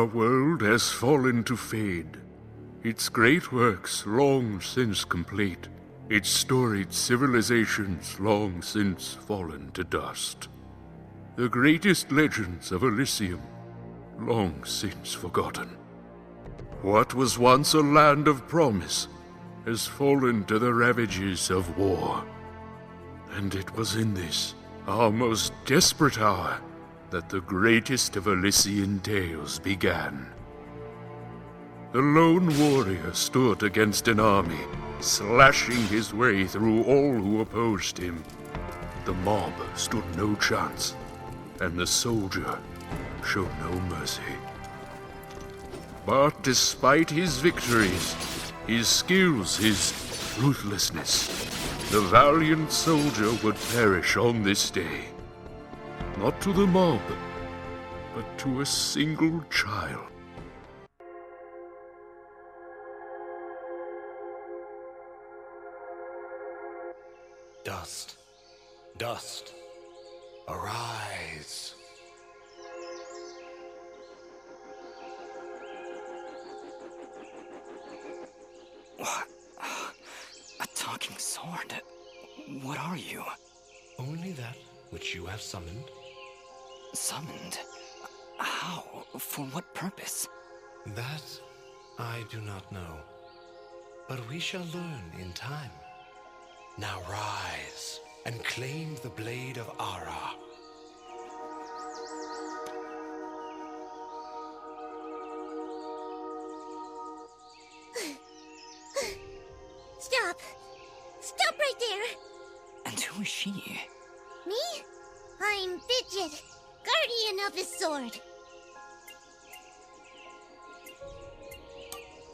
Our world has fallen to fade, its great works long since complete, its storied civilizations long since fallen to dust. The greatest legends of Elysium long since forgotten. What was once a land of promise has fallen to the ravages of war. And it was in this, our most desperate hour, that the greatest of Elysian tales began. The lone warrior stood against an army, slashing his way through all who opposed him. The mob stood no chance, and the soldier showed no mercy. But despite his victories, his skills, his ruthlessness, the valiant soldier would perish on this day. Not to the mob, but to a single child. Dust, dust, arise. What? A talking sword? What are you? Only that which you have summoned. Summoned? How? For what purpose? That I do not know. But we shall learn in time. Now rise and claim the blade of Ara. Stop! Stop right there! And who is she? Me? I'm Fidget, guardian of his sword.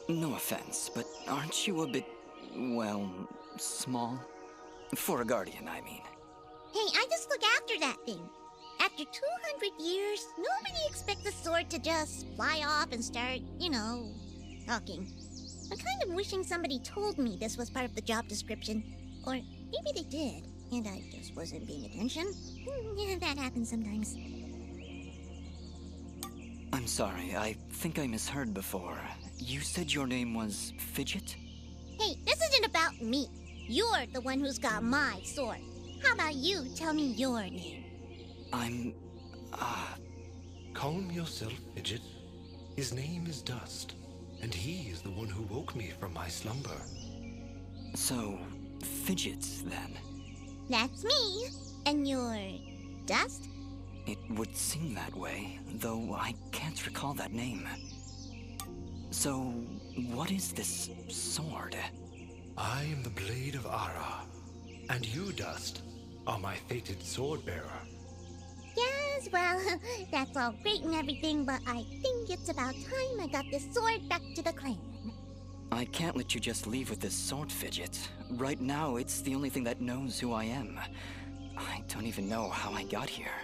No offense, but aren't you a bit, well, small? For a guardian, I mean. Hey, I just look after that thing. After 200 years, nobody expects a sword to just fly off and start, talking. I'm kind of wishing somebody told me this was part of the job description. Or maybe they did, and I just wasn't paying attention. Yeah, that happens sometimes. I'm sorry, I think I misheard before. You said your name was Fidget? Hey, this isn't about me. You're the one who's got my sword. How about you tell me your name? I'm... Calm yourself, Fidget. His name is Dust, and he is the one who woke me from my slumber. So, Fidget, then? That's me. And you're... Dust? It would seem that way, though I can't recall that name. So, what is this sword? I am the blade of Ara, and you, Dust, are my fated sword-bearer. Yes, well, that's all great and everything, but I think it's about time I got this sword back to the clan. I can't let you just leave with this sword, Fidget. Right now, it's the only thing that knows who I am. I don't even know how I got here.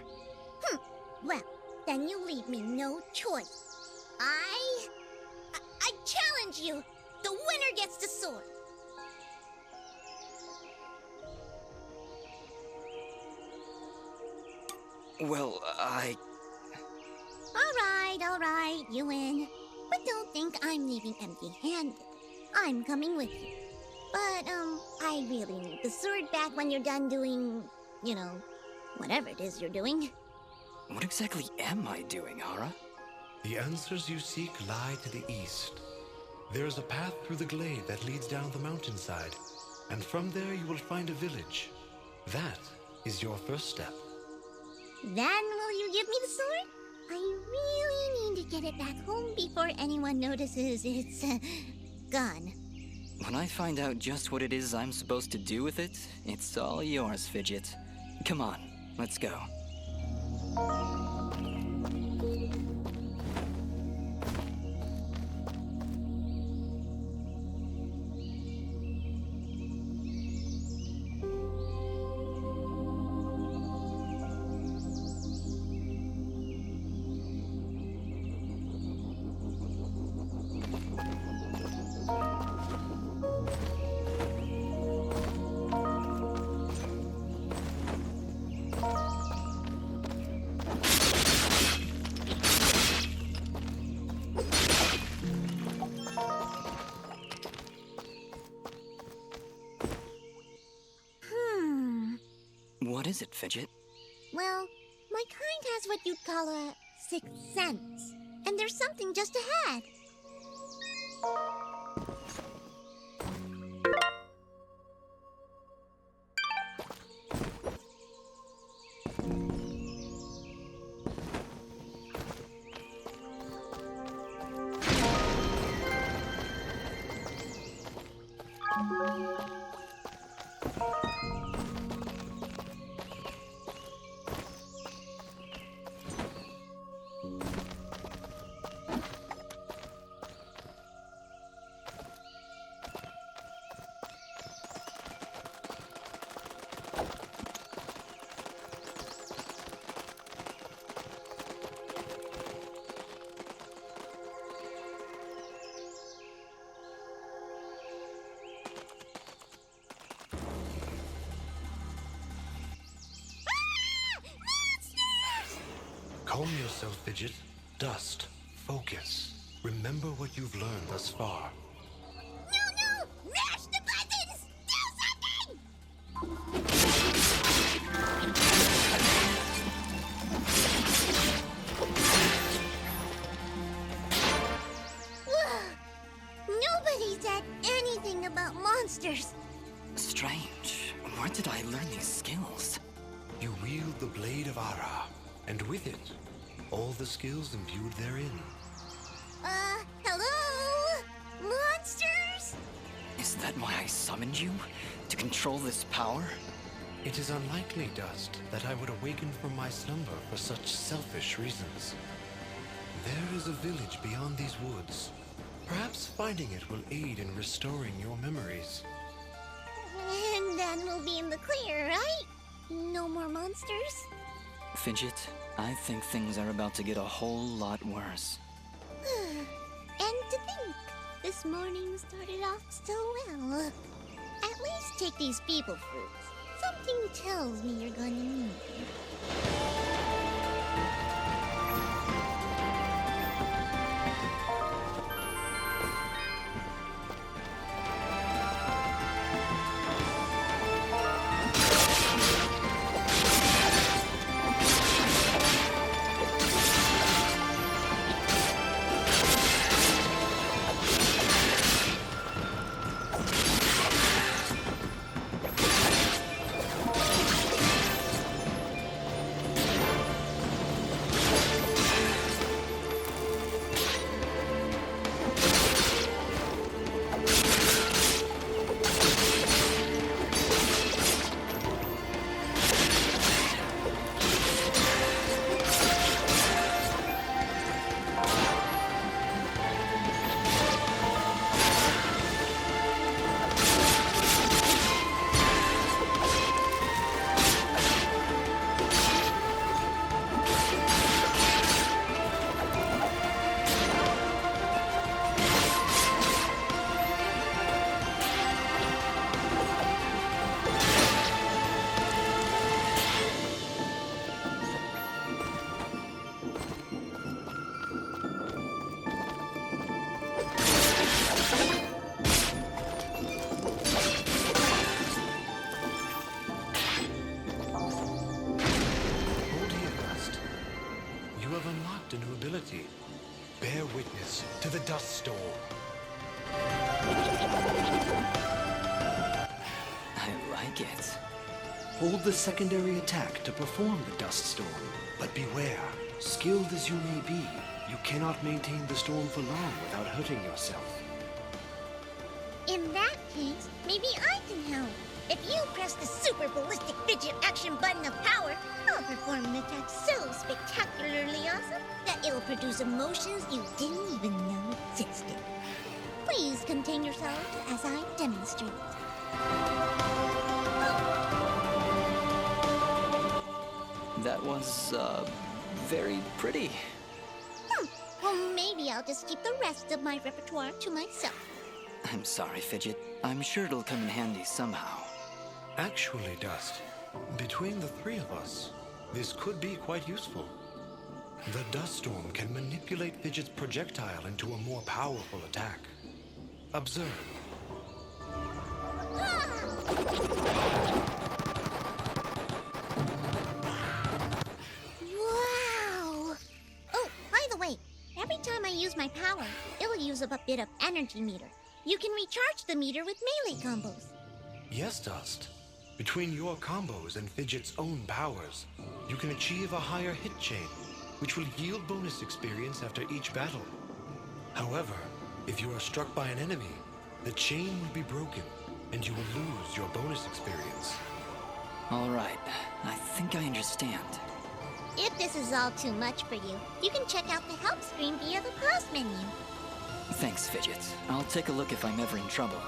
Well, then you leave me no choice. I challenge you! The winner gets the sword! Well, All right, you win. But don't think I'm leaving empty-handed. I'm coming with you. But, I really need the sword back when you're done doing, whatever it is you're doing. What exactly am I doing, Ara? The answers you seek lie to the east. There is a path through the glade that leads down the mountainside, and from there you will find a village. That is your first step. Then will you give me the sword? I really need to get it back home before anyone notices it's, gone. When I find out just what it is I'm supposed to do with it, it's all yours, Fidget. Come on, let's go. What is it, Fidget? Well, my kind has what you'd call a sixth sense. And there's something just ahead. Calm yourself, Fidget. Dust. Focus. Remember what you've learned thus far. No! Mash the buttons! Do something! Nobody said anything about monsters. Strange. Where did I learn these skills? You wield the Blade of Ara, and with it, all the skills imbued therein. Hello? Monsters? Is that why I summoned you? To control this power? It is unlikely, Dust, that I would awaken from my slumber for such selfish reasons. There is a village beyond these woods. Perhaps finding it will aid in restoring your memories. And then we'll be in the clear, right? No more monsters? Fidget, I think things are about to get a whole lot worse. And to think, this morning started off so well. At least take these people fruits. Something tells me you're going to need them. A new ability. Bear witness to the dust storm. I like it. Hold the secondary attack to perform the dust storm. But beware. Skilled as you may be, you cannot maintain the storm for long without hurting yourself. In that case, maybe I can help. If you press the super ballistic fidget action button of power, I'll perform an attack so spectacularly awesome that it'll produce emotions you didn't even know existed. Please contain yourselves as I demonstrate. That was, very pretty. Well, maybe I'll just keep the rest of my repertoire to myself. I'm sorry, Fidget. I'm sure it'll come in handy somehow. Actually, Dust, between the three of us, this could be quite useful. The dust storm can manipulate Fidget's projectile into a more powerful attack. Observe. use up a bit of energy meter. You can recharge the meter with melee combos. Yes, Dust. Between your combos and Fidget's own powers, you can achieve a higher hit chain, which will yield bonus experience after each battle. However, if you are struck by an enemy, the chain will be broken, and you will lose your bonus experience. All right, I think I understand. If this is all too much for you, you can check out the help screen via the pause menu. Thanks, Fidget. I'll take a look if I'm ever in trouble.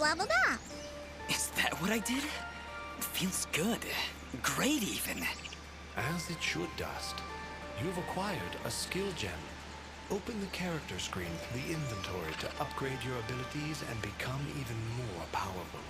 Leveled up. Is that what I did? Feels good. Great, even. As it should, Dust. You've acquired a skill gem. Open the character screen for the inventory to upgrade your abilities and become even more powerful.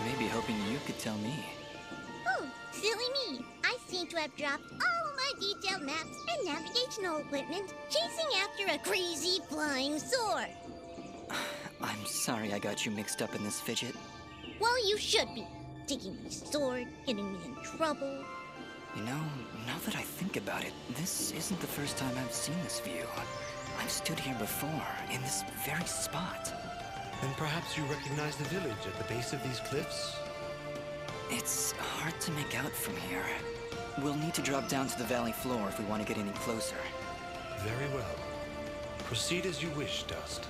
Maybe hoping you could tell me. Oh, silly me. I seem to have dropped all my detailed maps and navigational equipment chasing after a crazy flying sword. I'm sorry I got you mixed up in this, Fidget. Well, you should be. Taking my sword, getting me in trouble. You know, now that I think about it, this isn't the first time I've seen this view. I've stood here before, in this very spot. Then perhaps you recognize the village at the base of these cliffs? It's hard to make out from here. We'll need to drop down to the valley floor if we want to get any closer. Very well. Proceed as you wish, Dust.